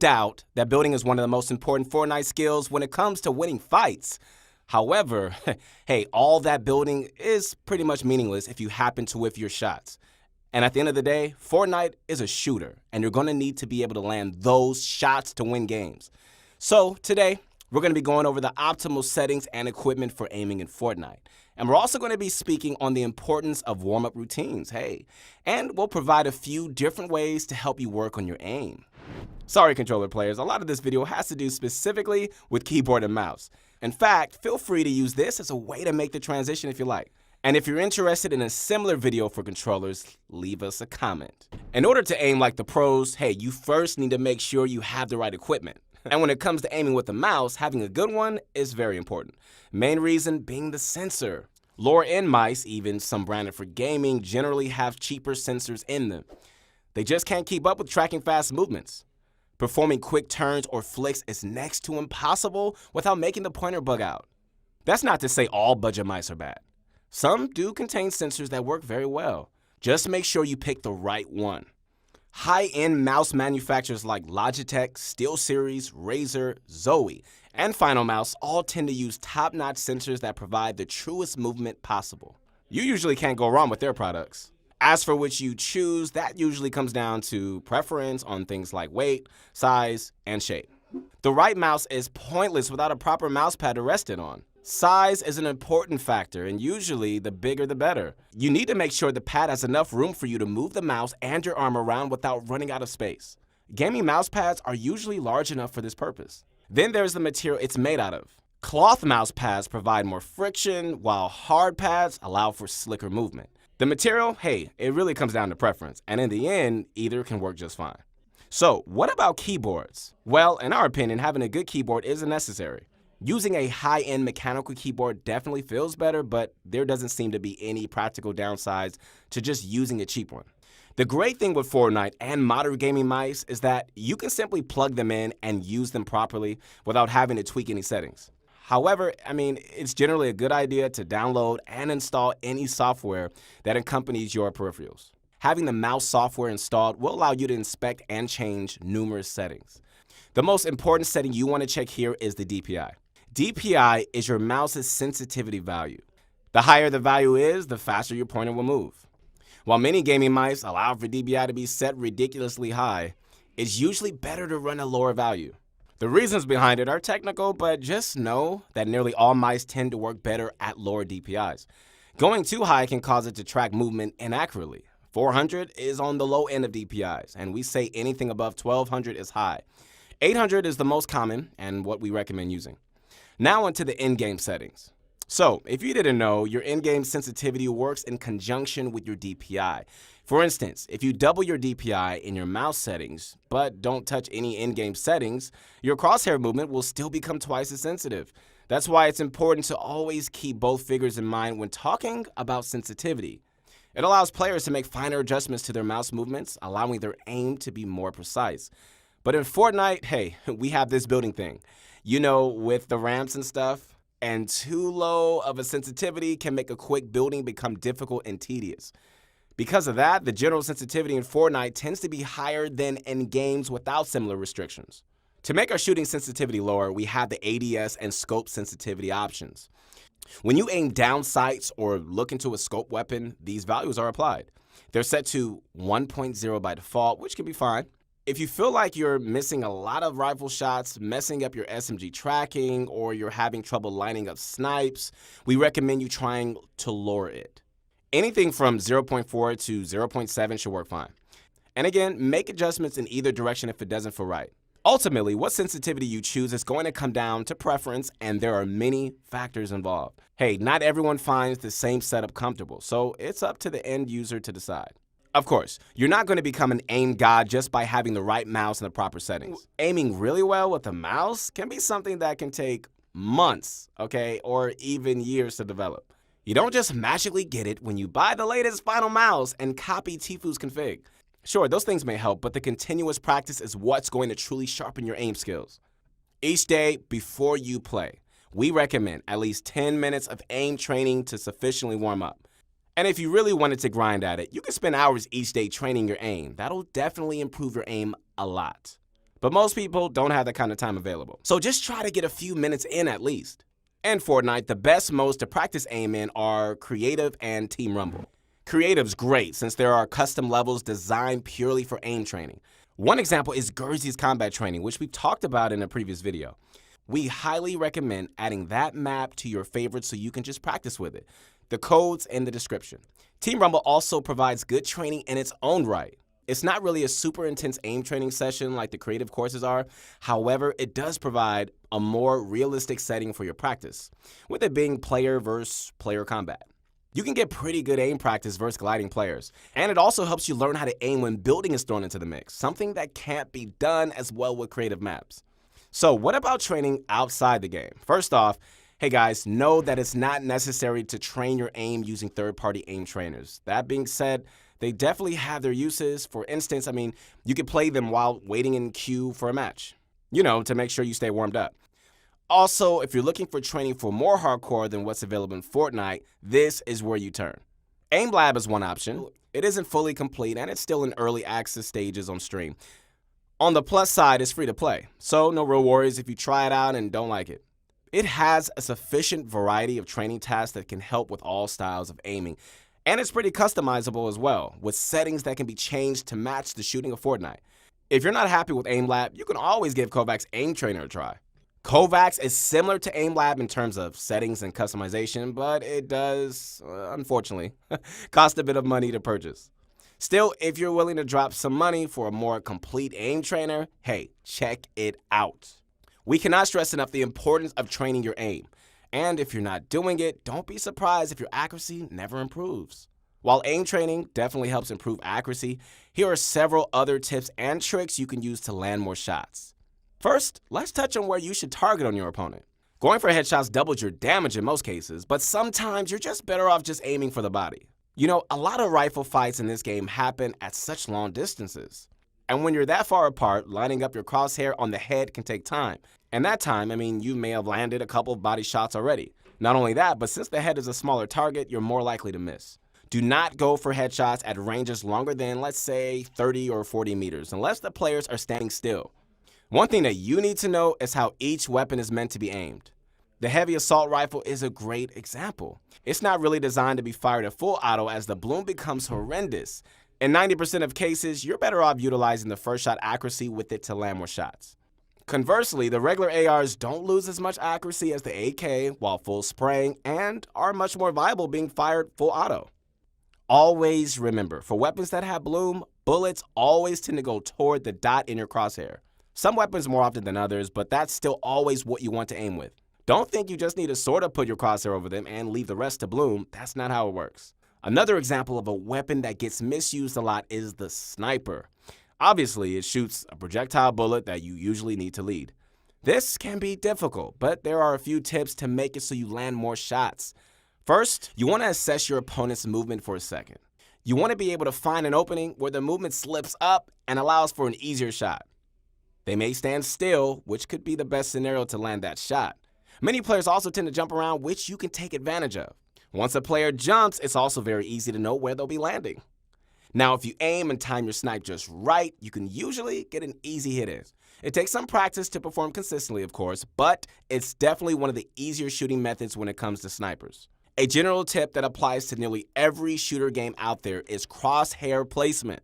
doubt that building is one of the most important Fortnite skills when it comes to winning fights. However, hey, all that building is pretty much meaningless if you happen to whiff your shots. And at the end of the day, Fortnite is a shooter, and you're going to need to be able to land those shots to win games. So today, we're going to be going over the optimal settings and equipment for aiming in Fortnite. And we're also going to be speaking on the importance of warm-up routines, and we'll provide a few different ways to help you work on your aim. Sorry, controller players, a lot of this video has to do specifically with keyboard and mouse. In fact, feel free to use this as a way to make the transition if you like. And if you're interested in a similar video for controllers, leave us a comment. In order to aim like the pros, you first need to make sure you have the right equipment. And when it comes to aiming with the mouse, having a good one is very important. Main reason being the sensor. Lower-end mice, even some branded for gaming, generally have cheaper sensors in them. They just can't keep up with tracking fast movements. Performing quick turns or flicks is next to impossible without making the pointer bug out. That's not to say all budget mice are bad. Some do contain sensors that work very well. Just make sure you pick the right one. High-end mouse manufacturers like Logitech, SteelSeries, Razer, Zoe, and Final Mouse all tend to use top-notch sensors that provide the truest movement possible. You usually can't go wrong with their products. As for which you choose, that usually comes down to preference on things like weight, size, and shape. The right mouse is pointless without a proper mouse pad to rest it on. Size is an important factor, and usually the bigger the better. You need to make sure the pad has enough room for you to move the mouse and your arm around without running out of space. Gaming mouse pads are usually large enough for this purpose. Then there's the material it's made out of. Cloth mouse pads provide more friction, while hard pads allow for slicker movement. The material, it really comes down to preference, and in the end, either can work just fine. So, what about keyboards? Well, in our opinion, having a good keyboard isn't necessary. Using a high-end mechanical keyboard definitely feels better, but there doesn't seem to be any practical downsides to just using a cheap one. The great thing with Fortnite and modern gaming mice is that you can simply plug them in and use them properly without having to tweak any settings. However, it's generally a good idea to download and install any software that accompanies your peripherals. Having the mouse software installed will allow you to inspect and change numerous settings. The most important setting you want to check here is the DPI. DPI is your mouse's sensitivity value. The higher the value is, the faster your pointer will move. While many gaming mice allow for DPI to be set ridiculously high, it's usually better to run a lower value. The reasons behind it are technical, but just know that nearly all mice tend to work better at lower DPIs. Going too high can cause it to track movement inaccurately. 400 is on the low end of DPIs, and we say anything above 1200 is high. 800 is the most common and what we recommend using. Now onto the in-game settings. So, if you didn't know, your in-game sensitivity works in conjunction with your DPI. For instance, if you double your DPI in your mouse settings, but don't touch any in-game settings, your crosshair movement will still become twice as sensitive. That's why it's important to always keep both figures in mind when talking about sensitivity. It allows players to make finer adjustments to their mouse movements, allowing their aim to be more precise. But in Fortnite, we have this building thing. With the ramps and stuff, and too low of a sensitivity can make a quick building become difficult and tedious. Because of that, the general sensitivity in Fortnite tends to be higher than in games without similar restrictions. To make our shooting sensitivity lower, we have the ADS and scope sensitivity options. When you aim down sights or look into a scope weapon, these values are applied. They're set to 1.0 by default, which can be fine. If you feel like you're missing a lot of rifle shots, messing up your SMG tracking, or you're having trouble lining up snipes, we recommend you trying to lower it. Anything from 0.4 to 0.7 should work fine. And again, make adjustments in either direction if it doesn't feel right. Ultimately, what sensitivity you choose is going to come down to preference, and there are many factors involved. Not everyone finds the same setup comfortable, so it's up to the end user to decide. Of course, you're not going to become an aim god just by having the right mouse in the proper settings. Aiming really well with a mouse can be something that can take months, or even years to develop. You don't just magically get it when you buy the latest Final Mouse and copy Tifu's config. Sure, those things may help, but the continuous practice is what's going to truly sharpen your aim skills. Each day before you play, we recommend at least 10 minutes of aim training to sufficiently warm up. And if you really wanted to grind at it, you can spend hours each day training your aim. That'll definitely improve your aim a lot. But most people don't have that kind of time available. So just try to get a few minutes in at least. In Fortnite, the best modes to practice aim in are Creative and Team Rumble. Creative's great since there are custom levels designed purely for aim training. One example is Gursey's combat training, which we've talked about in a previous video. We highly recommend adding that map to your favorites so you can just practice with it. The code's in the description. Team Rumble also provides good training in its own right. It's not really a super intense aim training session like the creative courses are. However, it does provide a more realistic setting for your practice, with it being player versus player combat. You can get pretty good aim practice versus gliding players, and it also helps you learn how to aim when building is thrown into the mix, something that can't be done as well with creative maps. So what about training outside the game? First off, hey guys, know that it's not necessary to train your aim using third-party aim trainers. That being said, they definitely have their uses. For instance, you could play them while waiting in queue for a match, to make sure you stay warmed up. Also, if you're looking for training for more hardcore than what's available in Fortnite, this is where you turn. Aim Lab is one option. It isn't fully complete and it's still in early access stages on stream. On the plus side, it's free to play, so no real worries if you try it out and don't like it. It has a sufficient variety of training tasks that can help with all styles of aiming, and it's pretty customizable as well, with settings that can be changed to match the shooting of Fortnite. If you're not happy with Aim Lab, you can always give Kovac's Aim Trainer a try. Kovac's is similar to Aim Lab in terms of settings and customization, but it does, unfortunately, cost a bit of money to purchase. Still, if you're willing to drop some money for a more complete aim trainer, hey, check it out. We cannot stress enough the importance of training your aim. And if you're not doing it, don't be surprised if your accuracy never improves. While aim training definitely helps improve accuracy, here are several other tips and tricks you can use to land more shots. First, let's touch on where you should target on your opponent. Going for headshots doubles your damage in most cases, but sometimes you're just better off just aiming for the body. A lot of rifle fights in this game happen at such long distances. And when you're that far apart, lining up your crosshair on the head can take time. And that time, you may have landed a couple of body shots already. Not only that, but since the head is a smaller target, you're more likely to miss. Do not go for headshots at ranges longer than, let's say, 30 or 40 meters, unless the players are standing still. One thing that you need to know is how each weapon is meant to be aimed. The heavy assault rifle is a great example. It's not really designed to be fired at full auto as the bloom becomes horrendous. In 90% of cases, you're better off utilizing the first shot accuracy with it to land more shots. Conversely, the regular ARs don't lose as much accuracy as the AK while full spraying and are much more viable being fired full auto. Always remember, for weapons that have bloom, bullets always tend to go toward the dot in your crosshair. Some weapons more often than others, but that's still always what you want to aim with. Don't think you just need to sort of put your crosshair over them and leave the rest to bloom. That's not how it works. Another example of a weapon that gets misused a lot is the sniper. Obviously, it shoots a projectile bullet that you usually need to lead. This can be difficult, but there are a few tips to make it so you land more shots. First, you want to assess your opponent's movement for a second. You want to be able to find an opening where the movement slips up and allows for an easier shot. They may stand still, which could be the best scenario to land that shot. Many players also tend to jump around, which you can take advantage of. Once a player jumps, it's also very easy to know where they'll be landing. Now, if you aim and time your snipe just right, you can usually get an easy hit in. It takes some practice to perform consistently, of course, but it's definitely one of the easier shooting methods when it comes to snipers. A general tip that applies to nearly every shooter game out there is crosshair placement.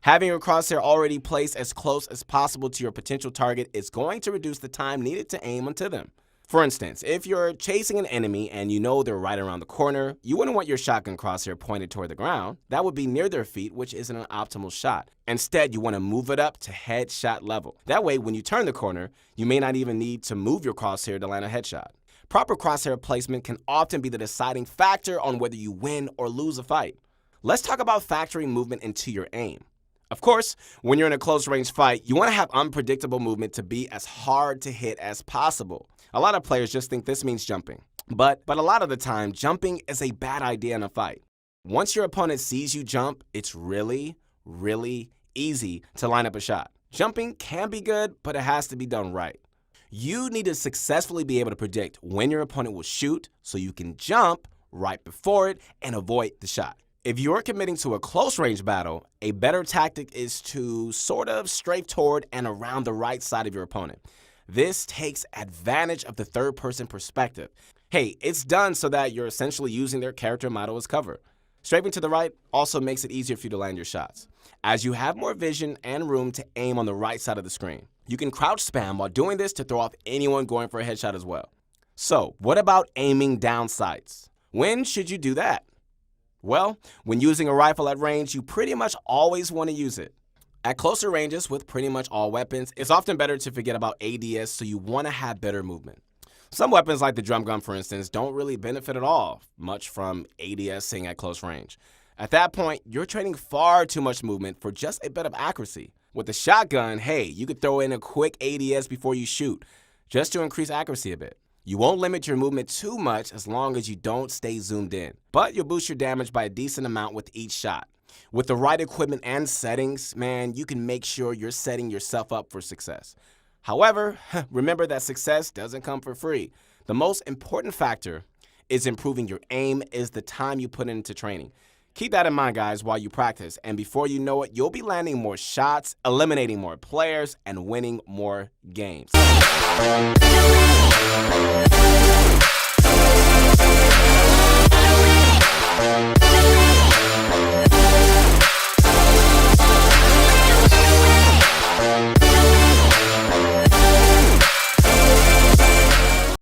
Having your crosshair already placed as close as possible to your potential target is going to reduce the time needed to aim onto them. For instance, if you're chasing an enemy and you know they're right around the corner, you wouldn't want your shotgun crosshair pointed toward the ground. That would be near their feet, which isn't an optimal shot. Instead, you want to move it up to headshot level. That way, when you turn the corner, you may not even need to move your crosshair to land a headshot. Proper crosshair placement can often be the deciding factor on whether you win or lose a fight. Let's talk about factoring movement into your aim. Of course, when you're in a close-range fight, you want to have unpredictable movement to be as hard to hit as possible. A lot of players just think this means jumping. But a lot of the time, jumping is a bad idea in a fight. Once your opponent sees you jump, it's really, really easy to line up a shot. Jumping can be good, but it has to be done right. You need to successfully be able to predict when your opponent will shoot so you can jump right before it and avoid the shot. If you're committing to a close range battle, a better tactic is to sort of strafe toward and around the right side of your opponent. This takes advantage of the third-person perspective. Hey, it's done so that you're essentially using their character model as cover. Strafing to the right also makes it easier for you to land your shots, as you have more vision and room to aim on the right side of the screen. You can crouch spam while doing this to throw off anyone going for a headshot as well. So, what about aiming down sights? When should you do that? Well, when using a rifle at range, you pretty much always want to use it. At closer ranges with pretty much all weapons, it's often better to forget about ADS, so you want to have better movement. Some weapons like the drum gun, for instance, don't really benefit at all much from ADSing at close range. At that point, you're trading far too much movement for just a bit of accuracy. With the shotgun, hey, you could throw in a quick ADS before you shoot, just to increase accuracy a bit. You won't limit your movement too much as long as you don't stay zoomed in, but you'll boost your damage by a decent amount with each shot. With the right equipment and settings, man, you can make sure you're setting yourself up for success. However, remember that success doesn't come for free. The most important factor is improving your aim is the time you put into training. Keep that in mind, guys, while you practice, and before you know it, you'll be landing more shots, eliminating more players, and winning more games.